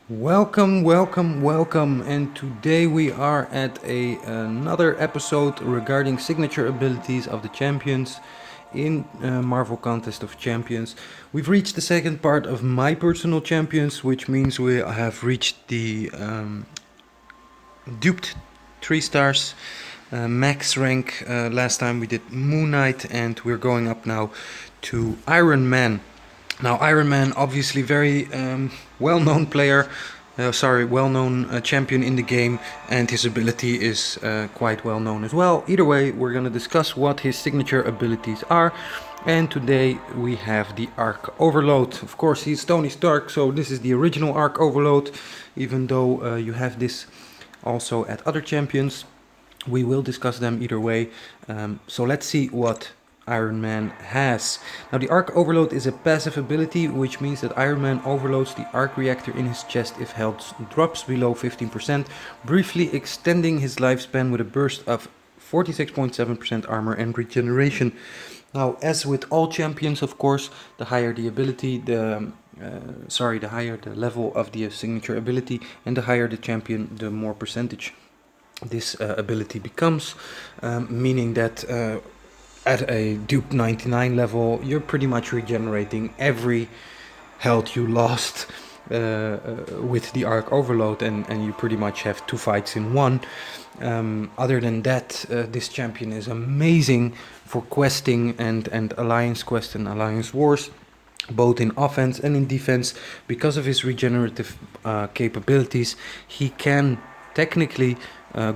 Welcome, welcome, welcome, and today we are at another episode regarding signature abilities of the champions in Marvel Contest of Champions. We've reached the second part of my personal champions, which means we have reached the duped 3 stars max rank. Last time we did Moon Knight, and we're going up now to Iron Man. Now, Iron Man, obviously very well-known player, well-known champion in the game, and his ability is quite well-known as well. Either way, we're going to discuss what his signature abilities are, and today we have the Arc Overload. Of course, he's Tony Stark, so this is the original Arc Overload, even though you have this also at other champions. We will discuss them either way, so let's see what Iron Man has. Now, the Arc Overload is a passive ability, which means that Iron Man overloads the arc reactor in his chest if health drops below 15%, briefly extending his lifespan with a burst of 46.7% armor and regeneration. Now, as with all champions, of course, the higher the ability, the higher the level of the signature ability, and the higher the champion, the more percentage this ability becomes, meaning that at a dupe 99 level, you're pretty much regenerating every health you lost with the Arc Overload, and you pretty much have 2 fights in one. Other than that, this champion is amazing for questing and Alliance Quest and Alliance Wars, both in offense and in defense. Because of his regenerative capabilities, he can technically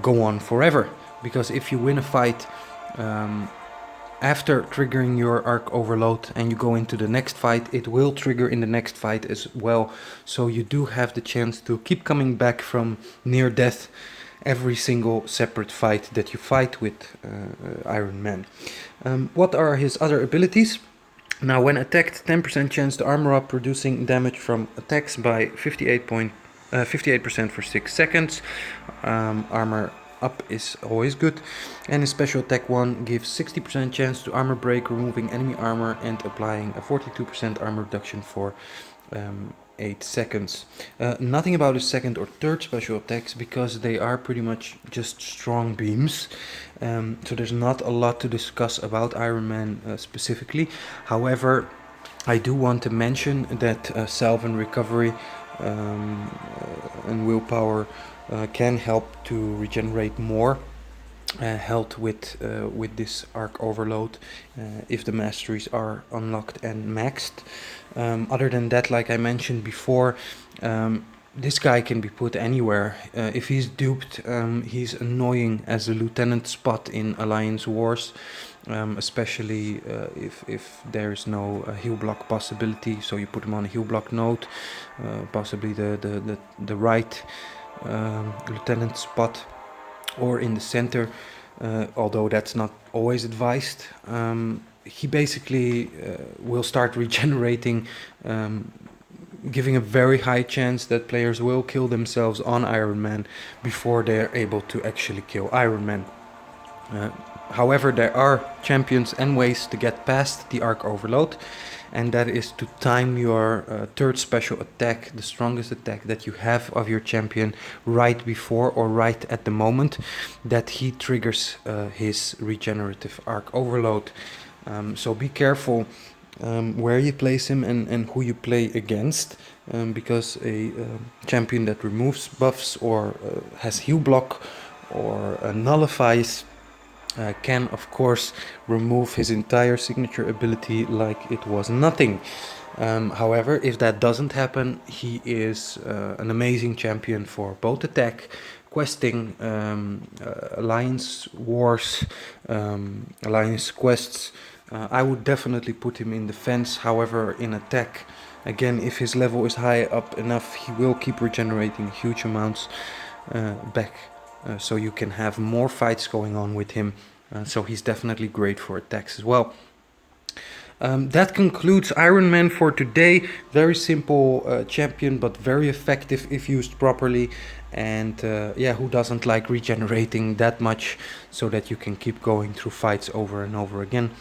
go on forever, because if you win a fight after triggering your Arc Overload and you go into the next fight, it will trigger in the next fight as well. So you do have the chance to keep coming back from near death every single separate fight that you fight with Iron Man. What are his other abilities? Now, when attacked, 10% chance to armor up, reducing damage from attacks by 58% for 6 seconds. Armor up is always good, and his special attack 1 gives 60% chance to armor break, removing enemy armor and applying a 42% armor reduction for 8 seconds. Nothing about his second or third special attacks, because they are pretty much just strong beams, so there's not a lot to discuss about Iron Man specifically. However, I do want to mention that salve and recovery and willpower can help to regenerate more health with this Arc Overload if the masteries are unlocked and maxed. Other than that, like I mentioned before, this guy can be put anywhere. If he's duped, he's annoying as a Lieutenant Spot in Alliance Wars, especially if there's no heal block possibility. So you put him on a heal block node, possibly the right Lieutenant Spot, or in the center, although that's not always advised. He basically will start regenerating, giving a very high chance that players will kill themselves on Iron Man before they're able to actually kill Iron Man. However, there are champions and ways to get past the Arc Overload, and that is to time your third special attack, the strongest attack that you have of your champion, right before or right at the moment that he triggers his regenerative Arc Overload. So be careful where you place him and who you play against, because a champion that removes buffs or has heal block or nullifies can of course remove his entire signature ability like it was nothing. However, if that doesn't happen, he is an amazing champion for both attack, questing, Alliance Wars, Alliance Quests. I would definitely put him in defense. However, in attack, again, if his level is high up enough, he will keep regenerating huge amounts back. So you can have more fights going on with him. So he's definitely great for attacks as well. That concludes Iron Man for today. Very simple champion, but very effective if used properly. And who doesn't like regenerating that much so that you can keep going through fights over and over again.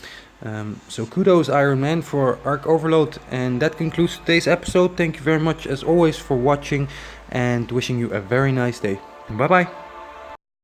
So kudos Iron Man for Arc Overload, and that concludes today's episode. Thank you very much as always for watching, and wishing you a very nice day. Bye bye.